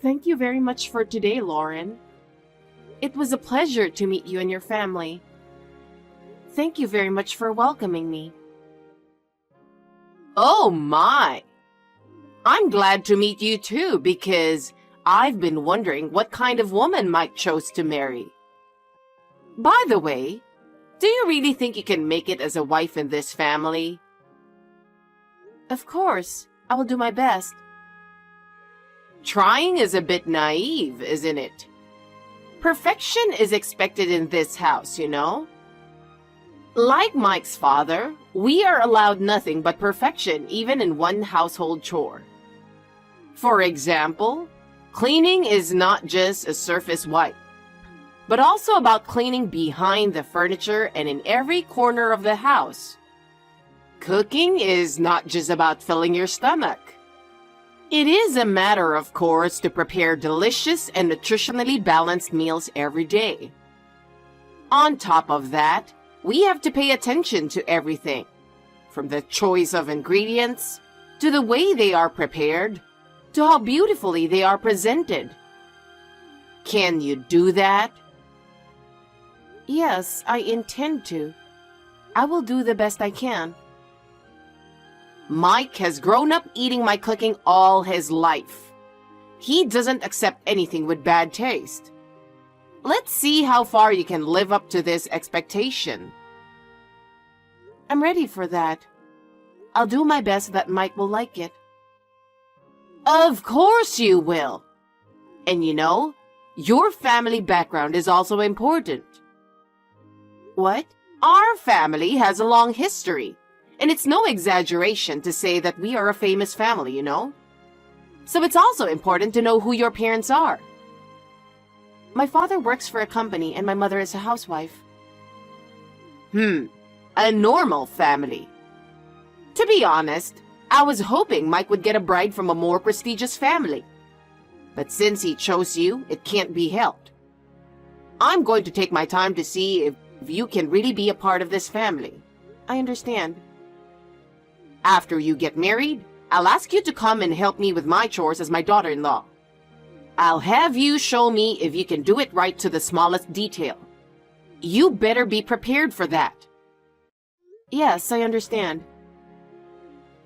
Thank you very much for today, Lauren. It was a pleasure to meet you and your family. Thank you very much for welcoming me. Oh my! I'm glad to meet you too because I've been wondering what kind of woman Mike chose to marry. By the way, do you really think you can make it as a wife in this family? Of course, I will do my best. Trying is a bit naive, isn't it? Perfection is expected in this house, you know? Like Mike's father, we are allowed nothing but perfection even in one household chore. For example, cleaning is not just a surface wipe, but also about cleaning behind the furniture and in every corner of the house. Cooking is not just about filling your stomach. It is a matter, of course, to prepare delicious and nutritionally balanced meals every day. On top of that, we have to pay attention to everything, from the choice of ingredients, to the way they are prepared, to how beautifully they are presented. Can you do that? Yes, I intend to. I will do the best I can. Mike has grown up eating my cooking all his life. He doesn't accept anything with bad taste. Let's see how far you can live up to this expectation. I'm ready for that. I'll do my best that Mike will like it. Of course you will. And you know, your family background is also important. What? Our family has a long history, and it's no exaggeration to say that we are a famous family, you know? So it's also important to know who your parents are. My father works for a company and my mother is a housewife. A normal family. To be honest, I was hoping Mike would get a bride from a more prestigious family. But since he chose you, it can't be helped. I'm going to take my time to see if you can really be a part of this family. I understand. After you get married, I'll ask you to come and help me with my chores as my daughter-in-law. I'll have you show me if you can do it right to the smallest detail. You better be prepared for that. Yes, I understand.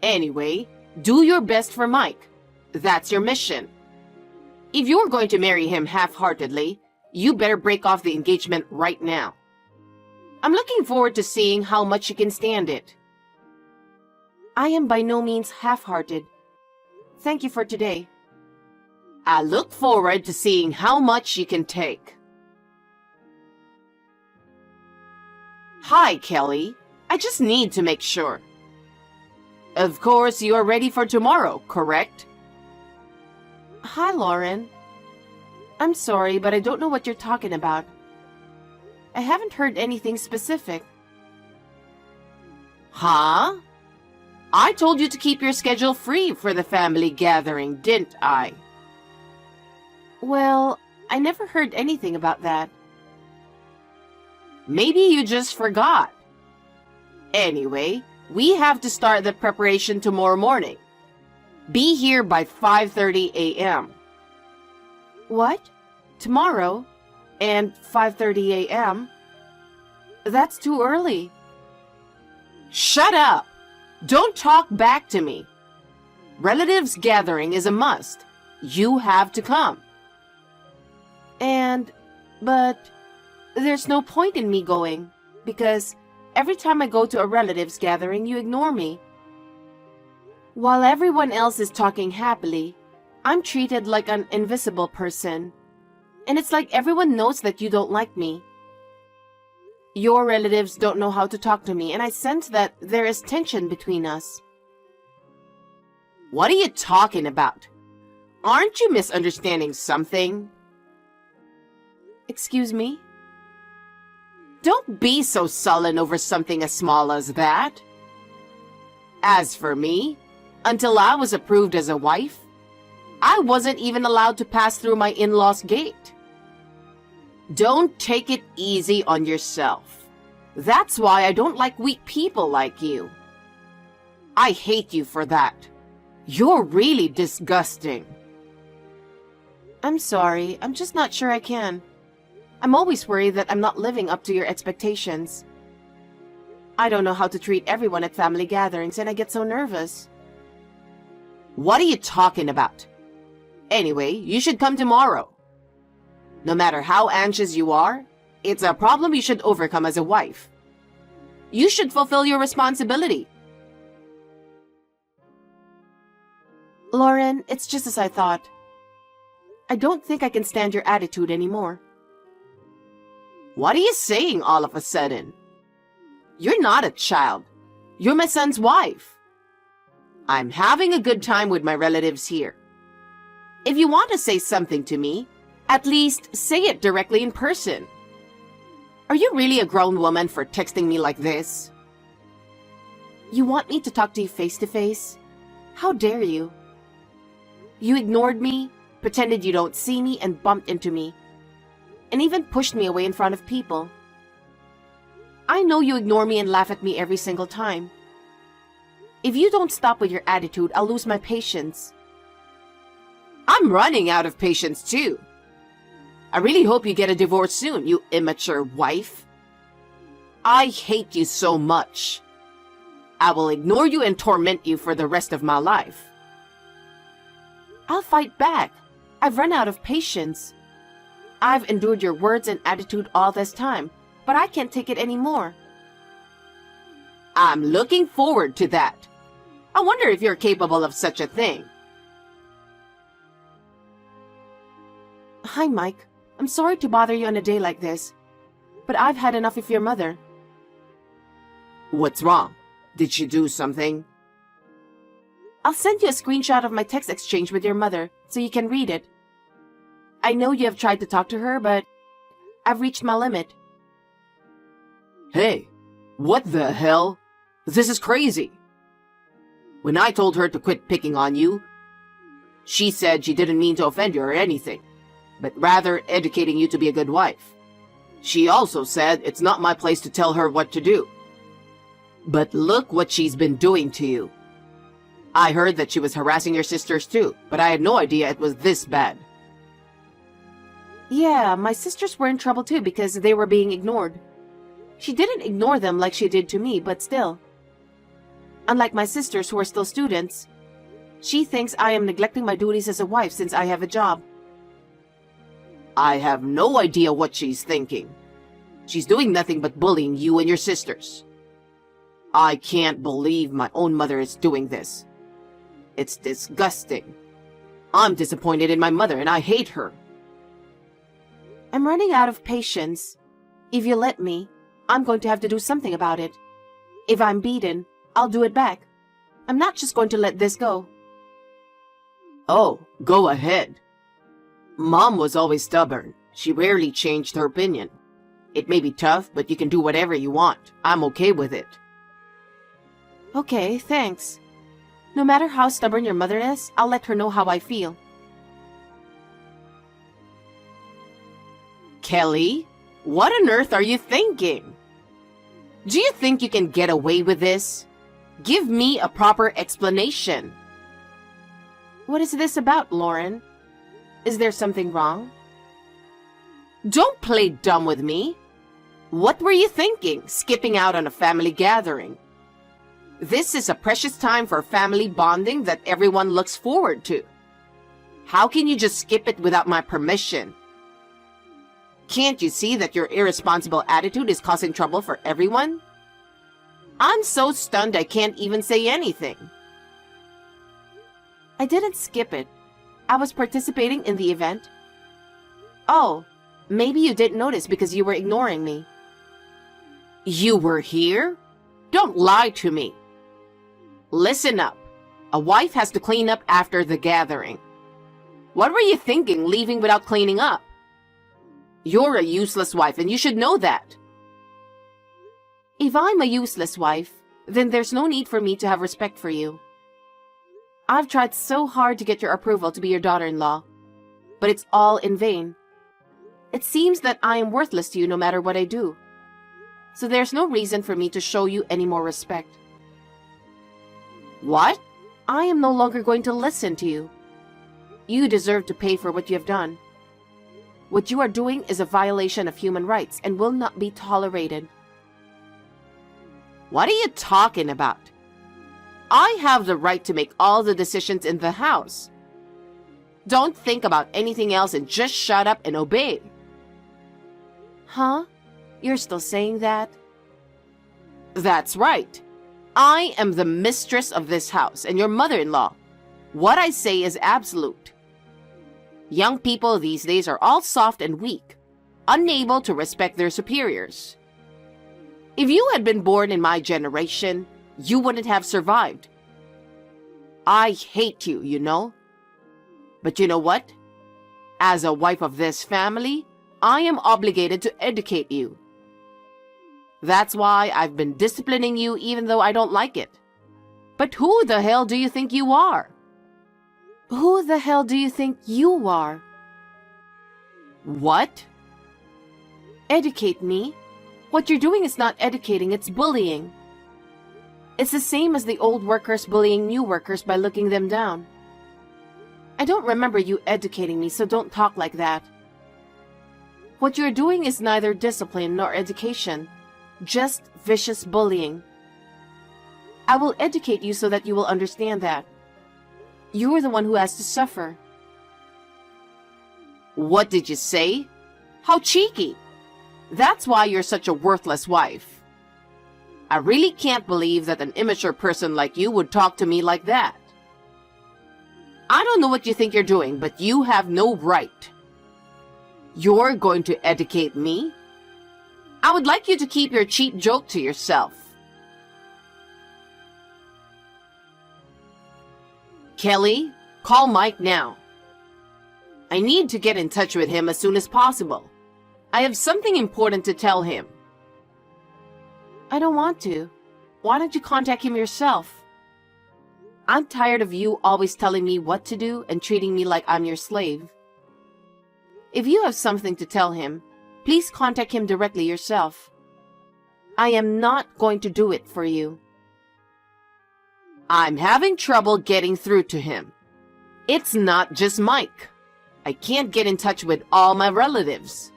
Anyway, do your best for Mike. That's your mission. If you're going to marry him half-heartedly, you better break off the engagement right now. I'm looking forward to seeing how much you can stand it. I am by no means half-hearted. Thank you for today. I look forward to seeing how much you can take. Hi, Kelly. I just need to make sure. Of course, you are ready for tomorrow, correct? Hi, Lauren. I'm sorry, but I don't know what you're talking about. I haven't heard anything specific. Huh? I told you to keep your schedule free for the family gathering, didn't I? Well, I never heard anything about that. Maybe you just forgot. Anyway, we have to start the preparation tomorrow morning. Be here by 5:30 a.m. What? Tomorrow? And 5:30 a.m.? That's too early. Shut up! Don't talk back to me. Relatives gathering is a must. You have to come. But there's no point in me going, because every time I go to a relatives gathering, you ignore me. While everyone else is talking happily, I'm treated like an invisible person. And it's like everyone knows that you don't like me. Your relatives don't know how to talk to me, and I sense that there is tension between us. What are you talking about? Aren't you misunderstanding something? Excuse me? Don't be so sullen over something as small as that. As for me, until I was approved as a wife, I wasn't even allowed to pass through my in-laws' gate. Don't take it easy on yourself. That's why I don't like weak people like you. I hate you for that. You're really disgusting. I'm sorry, I'm just not sure I can. I'm always worried that I'm not living up to your expectations. I don't know how to treat everyone at family gatherings and I get so nervous. What are you talking about? Anyway, you should come tomorrow. No matter how anxious you are, it's a problem you should overcome as a wife. You should fulfill your responsibility. Lauren, it's just as I thought. I don't think I can stand your attitude anymore. What are you saying all of a sudden? You're not a child. You're my son's wife. I'm having a good time with my relatives here. If you want to say something to me, at least say it directly in person. Are you really a grown woman for texting me like this? You want me to talk to you face to face? How dare you? You ignored me, pretended you don't see me, and bumped into me. And even pushed me away in front of people. I know you ignore me and laugh at me every single time. If you don't stop with your attitude, I'll lose my patience. I'm running out of patience too. I really hope you get a divorce soon, you immature wife. I hate you so much. I will ignore you and torment you for the rest of my life. I'll fight back. I've run out of patience. I've endured your words and attitude all this time, but I can't take it anymore. I'm looking forward to that. I wonder if you're capable of such a thing. Hi, Mike. I'm sorry to bother you on a day like this, but I've had enough of your mother. What's wrong? Did she do something? I'll send you a screenshot of my text exchange with your mother so you can read it. I know you have tried to talk to her, but I've reached my limit. Hey, what the hell? This is crazy. When I told her to quit picking on you, she said she didn't mean to offend you or anything, but rather educating you to be a good wife. She also said it's not my place to tell her what to do. But look what she's been doing to you. I heard that she was harassing your sisters too, but I had no idea it was this bad. Yeah, my sisters were in trouble too because they were being ignored. She didn't ignore them like she did to me, but still. Unlike my sisters who are still students, she thinks I am neglecting my duties as a wife since I have a job. I have no idea what she's thinking. She's doing nothing but bullying you and your sisters. I can't believe my own mother is doing this. It's disgusting. I'm disappointed in my mother and I hate her. I'm running out of patience. If you let me, I'm going to have to do something about it. If I'm beaten, I'll do it back. I'm not just going to let this go. Oh, go ahead. Mom was always stubborn. She rarely changed her opinion. It may be tough, but you can do whatever you want. I'm okay with it. Okay, thanks. No matter how stubborn your mother is, I'll let her know how I feel. Kelly, what on earth are you thinking? Do you think you can get away with this? Give me a proper explanation. What is this about, Lauren? Is there something wrong? Don't play dumb with me. What were you thinking, skipping out on a family gathering? This is a precious time for family bonding that everyone looks forward to. How can you just skip it without my permission? Can't you see that your irresponsible attitude is causing trouble for everyone? I'm so stunned I can't even say anything. I didn't skip it. I was participating in the event. Oh, maybe you didn't notice because you were ignoring me. You were here? Don't lie to me. Listen up. A wife has to clean up after the gathering. What were you thinking, leaving without cleaning up? You're a useless wife and you should know that. If I'm a useless wife, then there's no need for me to have respect for you. I've tried so hard to get your approval to be your daughter-in-law, but it's all in vain. It seems that I am worthless to you no matter what I do. So there's no reason for me to show you any more respect. What? I am no longer going to listen to you. You deserve to pay for what you have done. What you are doing is a violation of human rights and will not be tolerated. What are you talking about? I have the right to make all the decisions in the house. Don't think about anything else and just shut up and obey. Huh? You're still saying that? That's right. I am the mistress of this house and your mother-in-law. What I say is absolute. Young people these days are all soft and weak, unable to respect their superiors. If you had been born in my generation, you wouldn't have survived. I hate you, you know. But you know what? As a wife of this family, I am obligated to educate you. That's why I've been disciplining you even though I don't like it. But who the hell do you think you are? Who the hell do you think you are? What? Educate me? What you're doing is not educating, it's bullying. It's the same as the old workers bullying new workers by looking them down. I don't remember you educating me, so don't talk like that. What you're doing is neither discipline nor education, just vicious bullying. I will educate you so that you will understand that. You are the one who has to suffer. What did you say? How cheeky! That's why you're such a worthless wife. I really can't believe that an immature person like you would talk to me like that. I don't know what you think you're doing, but you have no right. You're going to educate me? I would like you to keep your cheap joke to yourself. Kelly, call Mike now. I need to get in touch with him as soon as possible. I have something important to tell him. I don't want to. Why don't you contact him yourself? I'm tired of you always telling me what to do and treating me like I'm your slave. If you have something to tell him, please contact him directly yourself. I am not going to do it for you. I'm having trouble getting through to him. It's not just Mike. I can't get in touch with all my relatives.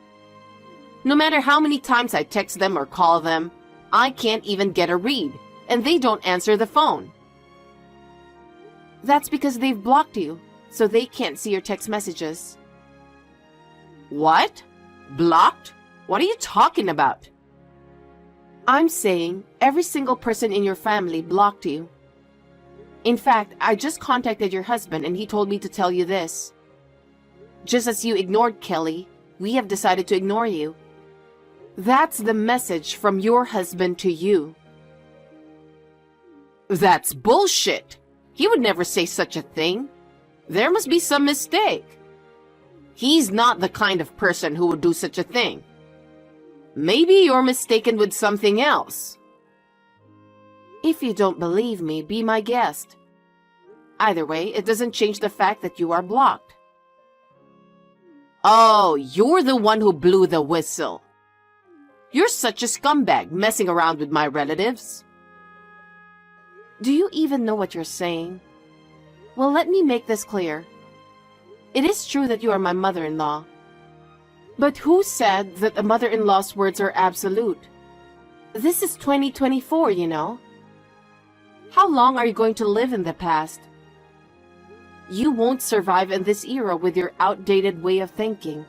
No matter how many times I text them or call them, I can't even get a read, and they don't answer the phone. That's because they've blocked you, so they can't see your text messages. What? Blocked? What are you talking about? I'm saying every single person in your family blocked you. In fact, I just contacted your husband and he told me to tell you this. Just as you ignored Kelly, we have decided to ignore you. That's the message from your husband to you. That's bullshit. He would never say such a thing. There must be some mistake. He's not the kind of person who would do such a thing. Maybe you're mistaken with something else. If you don't believe me, be my guest. Either way, it doesn't change the fact that you are blocked. Oh, you're the one who blew the whistle. You're such a scumbag messing around with my relatives. Do you even know what you're saying? Well, let me make this clear. It is true that you are my mother-in-law. But who said that a mother-in-law's words are absolute? This is 2024, you know. How long are you going to live in the past? You won't survive in this era with your outdated way of thinking.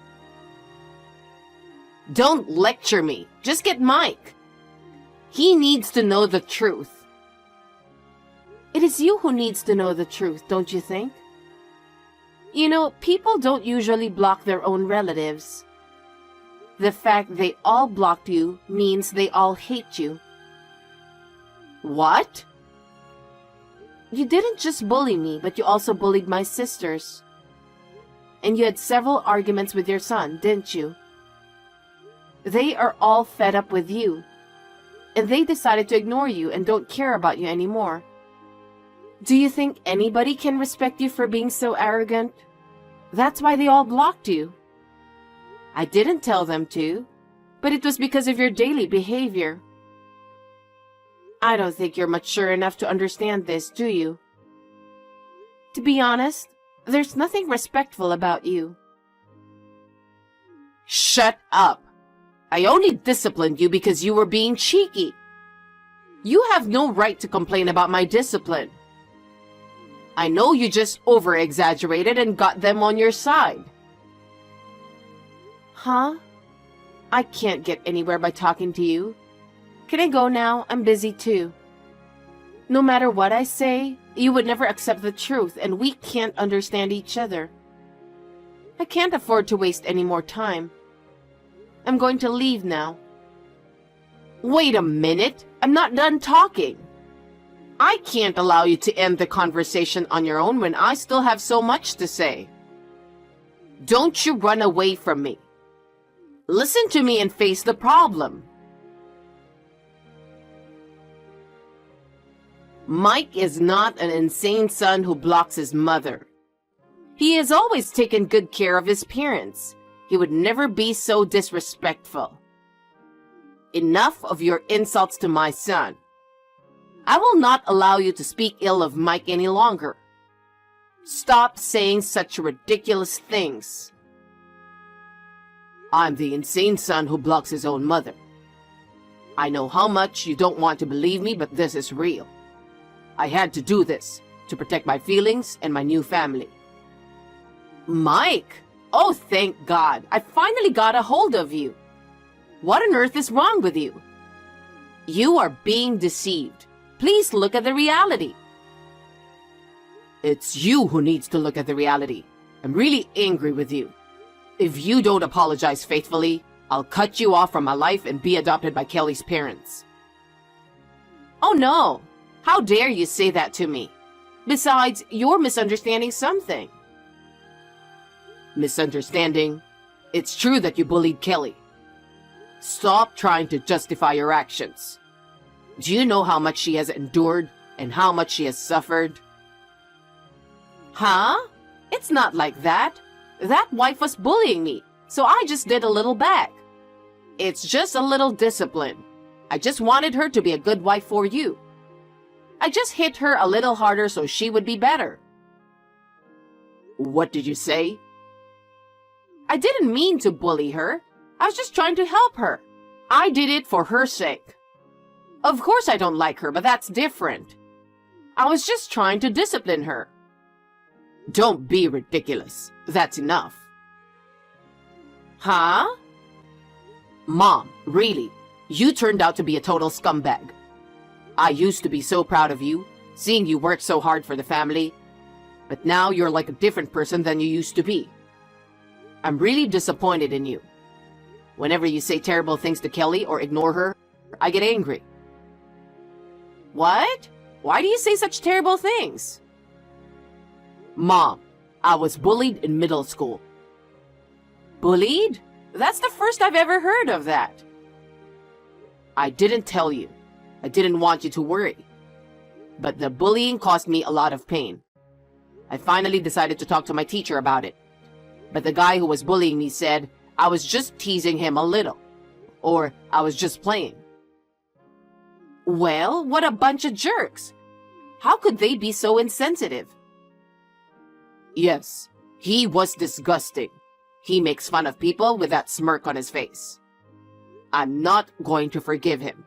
Don't lecture me. Just get Mike. He needs to know the truth. It is you who needs to know the truth, don't you think? You know, people don't usually block their own relatives. The fact they all blocked you means they all hate you. What? You didn't just bully me, but you also bullied my sisters. And you had several arguments with your son, didn't you? They are all fed up with you. And they decided to ignore you and don't care about you anymore. Do you think anybody can respect you for being so arrogant? That's why they all blocked you. I didn't tell them to, but it was because of your daily behavior. I don't think you're mature enough to understand this, do you? To be honest, There's nothing respectful about you. Shut up! I only disciplined you because you were being cheeky. You have no right to complain about my discipline. I know you just over-exaggerated and got them on your side. Huh? I can't get anywhere by talking to you. Can I go now? I'm busy too. No matter what I say, you would never accept the truth, and we can't understand each other. I can't afford to waste any more time. I'm going to leave now. Wait a minute! I'm not done talking. I can't allow you to end the conversation on your own when I still have so much to say. Don't you run away from me. Listen to me and face the problem. Mike is not an insane son who blocks his mother. He has always taken good care of his parents. He would never be so disrespectful. Enough of your insults to my son. I will not allow you to speak ill of Mike any longer. Stop saying such ridiculous things. I'm the insane son who blocks his own mother. I know how much you don't want to believe me, but this is real. I had to do this to protect my feelings and my new family. Mike! Oh, thank God. I finally got a hold of you. What on earth is wrong with you? You are being deceived. Please look at the reality. It's you who needs to look at the reality. I'm really angry with you. If you don't apologize faithfully, I'll cut you off from my life and be adopted by Kelly's parents. Oh no! How dare you say that to me? Besides, you're misunderstanding something. Misunderstanding? It's true that you bullied Kelly. Stop trying to justify your actions. Do you know how much she has endured and how much she has suffered? Huh? It's not like that. That wife was bullying me, so I just did a little back. It's just a little discipline. I just wanted her to be a good wife for you. I just hit her a little harder so she would be better. What did you say? I didn't mean to bully her. I was just trying to help her. I did it for her sake. Of course I don't like her, but that's different. I was just trying to discipline her. Don't be ridiculous. That's enough. Huh? Mom, really, you turned out to be a total scumbag. I used to be so proud of you, seeing you work so hard for the family, but now you're like a different person than you used to be. I'm really disappointed in you. Whenever you say terrible things to Kelly or ignore her, I get angry. What? Why do you say such terrible things? Mom, I was bullied in middle school. Bullied? That's the first I've ever heard of that. I didn't tell you. I didn't want you to worry. But the bullying caused me a lot of pain. I finally decided to talk to my teacher about it. But the guy who was bullying me said I was just teasing him a little. Or I was just playing. Well, what a bunch of jerks. How could they be so insensitive? Yes, he was disgusting. He makes fun of people with that smirk on his face. I'm not going to forgive him.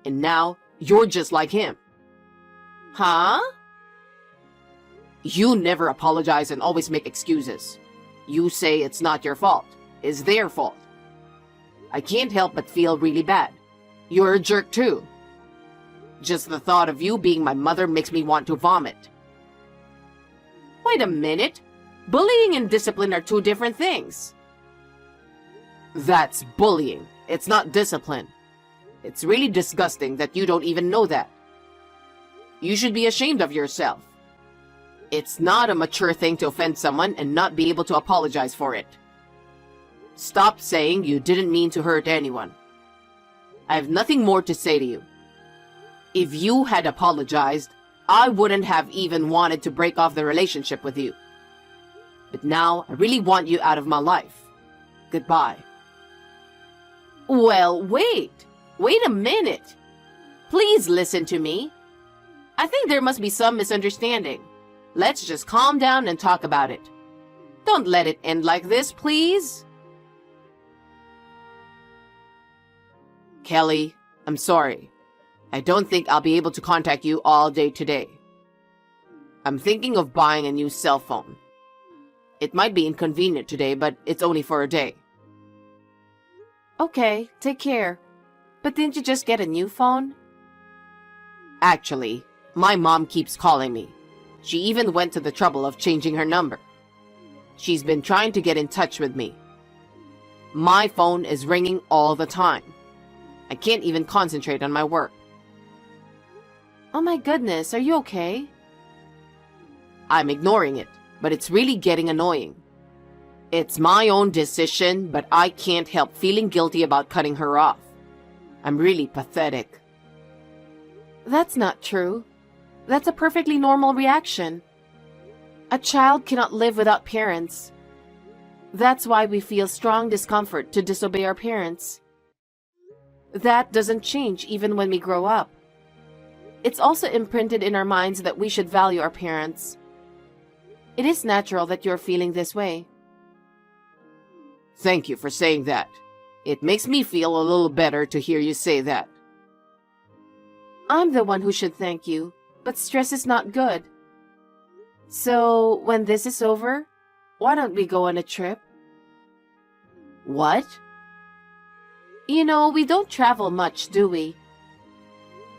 And now, you're just like him. Huh? You never apologize and always make excuses. You say it's not your fault. It's their fault. I can't help but feel really bad. You're a jerk too. Just the thought of you being my mother makes me want to vomit. Wait a minute. Bullying and discipline are two different things. That's bullying. It's not discipline. It's really disgusting that you don't even know that. You should be ashamed of yourself. It's not a mature thing to offend someone and not be able to apologize for it. Stop saying you didn't mean to hurt anyone. I have nothing more to say to you. If you had apologized, I wouldn't have even wanted to break off the relationship with you. But now, I really want you out of my life. Goodbye. Well, wait. Wait a minute. Please listen to me. I think there must be some misunderstanding. Let's just calm down and talk about it. Don't let it end like this, please. Kelly, I'm sorry. I don't think I'll be able to contact you all day today. I'm thinking of buying a new cell phone. It might be inconvenient today, but it's only for a day. Okay, take care. But didn't you just get a new phone? Actually, my mom keeps calling me. She even went to the trouble of changing her number. She's been trying to get in touch with me. My phone is ringing all the time. I can't even concentrate on my work. Oh my goodness, are you okay? I'm ignoring it, but it's really getting annoying. It's my own decision, but I can't help feeling guilty about cutting her off. I'm really pathetic. That's not true. That's a perfectly normal reaction. A child cannot live without parents. That's why we feel strong discomfort to disobey our parents. That doesn't change even when we grow up. It's also imprinted in our minds that we should value our parents. It is natural that you're feeling this way. Thank you for saying that. It makes me feel a little better to hear you say that. I'm the one who should thank you, but stress is not good. So, when this is over, why don't we go on a trip? What? You know, we don't travel much, do we?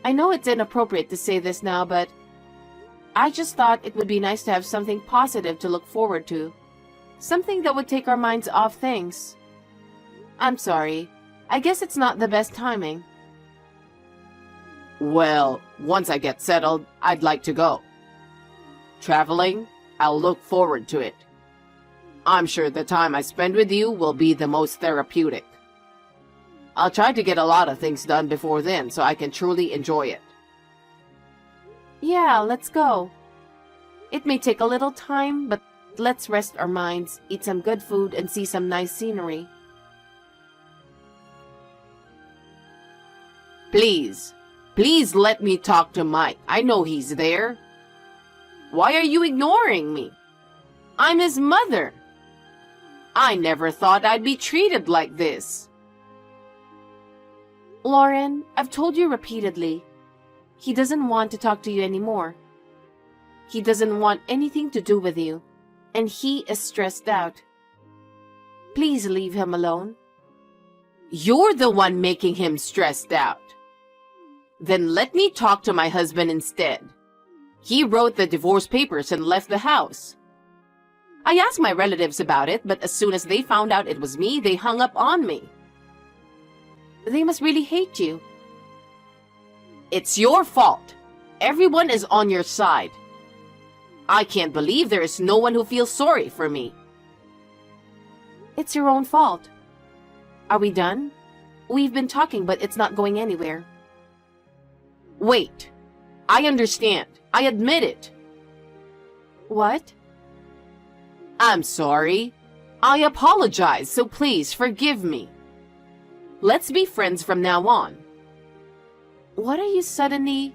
I know it's inappropriate to say this now, but I just thought it would be nice to have something positive to look forward to. Something that would take our minds off things. I'm sorry. I guess it's not the best timing. Well, once I get settled, I'd like to go. Traveling, I'll look forward to it. I'm sure the time I spend with you will be the most therapeutic. I'll try to get a lot of things done before then so I can truly enjoy it. Yeah, let's go. It may take a little time, but let's rest our minds, eat some good food, and see some nice scenery. Please, please let me talk to Mike. I know he's there. Why are you ignoring me? I'm his mother. I never thought I'd be treated like this. Lauren, I've told you repeatedly. He doesn't want to talk to you anymore. He doesn't want anything to do with you, and he is stressed out. Please leave him alone. You're the one making him stressed out. Then let me talk to my husband instead. He wrote the divorce papers and left the house. I asked my relatives about it, but as soon as they found out it was me, they hung up on me. They must really hate you. It's your fault. Everyone is on your side. I can't believe there is no one who feels sorry for me. It's your own fault. Are we done? We've been talking, but it's not going anywhere. Wait. I understand. I admit it. What? I'm sorry. I apologize, so please forgive me. Let's be friends from now on. What are you suddenly...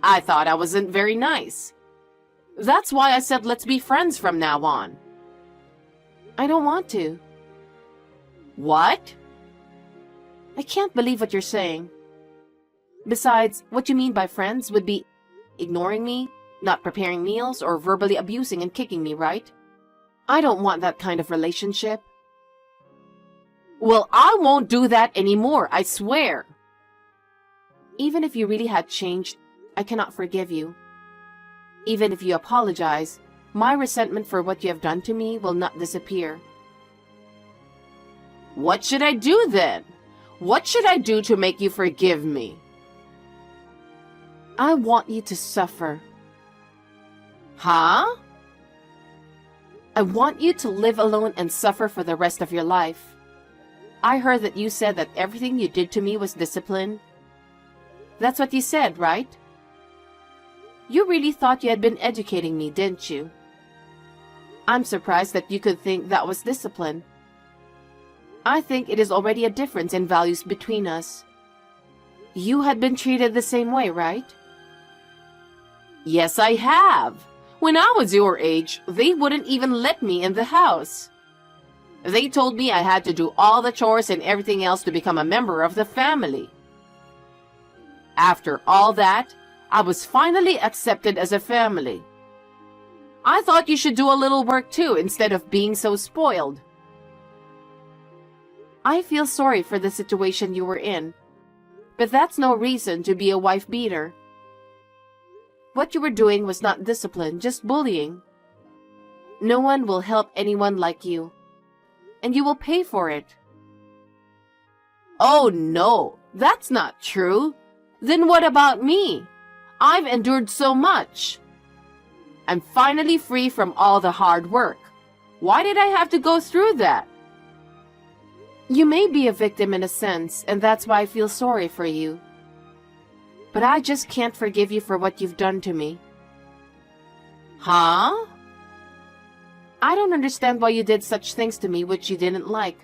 I thought I wasn't very nice. That's why I said let's be friends from now on. I don't want to. What? I can't believe what you're saying. Besides, what you mean by friends would be ignoring me, not preparing meals, or verbally abusing and kicking me, right? I don't want that kind of relationship. Well, I won't do that anymore, I swear. Even if you really had changed, I cannot forgive you. Even if you apologize, my resentment for what you have done to me will not disappear. What should I do then? What should I do to make you forgive me? I want you to suffer. Huh? I want you to live alone and suffer for the rest of your life. I heard that you said that everything you did to me was discipline. That's what you said, right? You really thought you had been educating me, didn't you? I'm surprised that you could think that was discipline. I think it is already a difference in values between us. You had been treated the same way, right? Yes, I have. When I was your age, they wouldn't even let me in the house. They told me I had to do all the chores and everything else to become a member of the family. After all that, I was finally accepted as a family. I thought you should do a little work too instead of being so spoiled. I feel sorry for the situation you were in, but that's no reason to be a wife beater. What you were doing was not discipline, just bullying. No one will help anyone like you, and you will pay for it. Oh no, that's not true. Then what about me? I've endured so much. I'm finally free from all the hard work. Why did I have to go through that? You may be a victim in a sense, and that's why I feel sorry for you. But I just can't forgive you for what you've done to me. Huh? I don't understand why you did such things to me which you didn't like.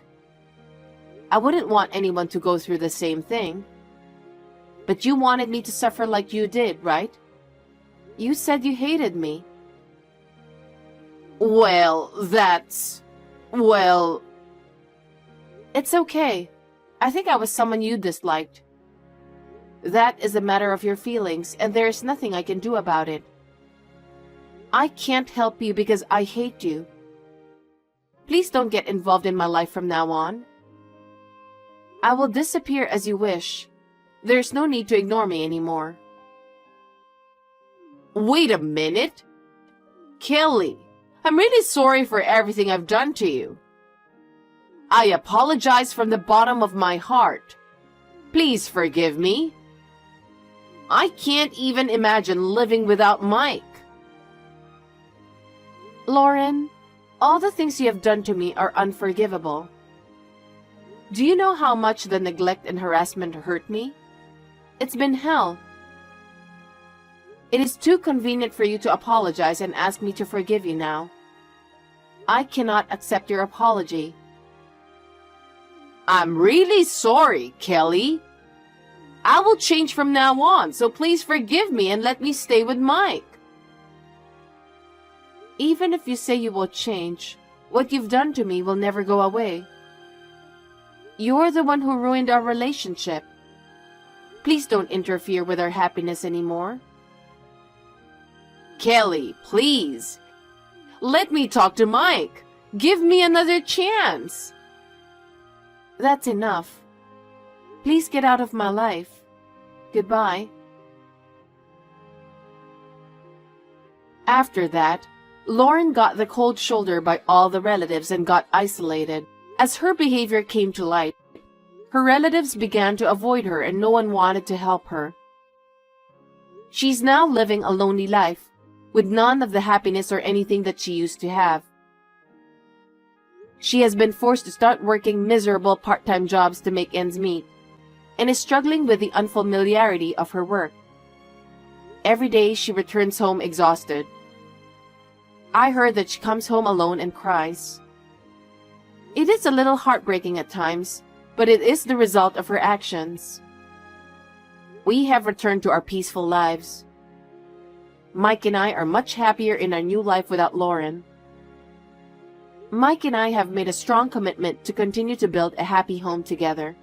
I wouldn't want anyone to go through the same thing. But you wanted me to suffer like you did, right? You said you hated me. Well, It's okay. I think I was someone you disliked. That is a matter of your feelings, and there is nothing I can do about it. I can't help you because I hate you. Please don't get involved in my life from now on. I will disappear as you wish. There's no need to ignore me anymore. Wait a minute. Kelly, I'm really sorry for everything I've done to you. I apologize from the bottom of my heart. Please forgive me. I can't even imagine living without Mike. Lauren, all the things you have done to me are unforgivable. Do you know how much the neglect and harassment hurt me? It's been hell. It is too convenient for you to apologize and ask me to forgive you now. I cannot accept your apology. I'm really sorry, Kelly. I will change from now on, so please forgive me and let me stay with Mike. Even if you say you will change, what you've done to me will never go away. You're the one who ruined our relationship. Please don't interfere with our happiness anymore. Kelly, please. Let me talk to Mike. Give me another chance. That's enough. Please get out of my life. Goodbye. After that, Lauren got the cold shoulder by all the relatives and got isolated. As her behavior came to light, her relatives began to avoid her and no one wanted to help her. She's now living a lonely life, with none of the happiness or anything that she used to have. She has been forced to start working miserable part-time jobs to make ends meet, and is struggling with the unfamiliarity of her work. Every day she returns home exhausted. I heard that she comes home alone and cries. It is a little heartbreaking at times, but it is the result of her actions. We have returned to our peaceful lives. Mike and I are much happier in our new life without Lauren. Mike and I have made a strong commitment to continue to build a happy home together.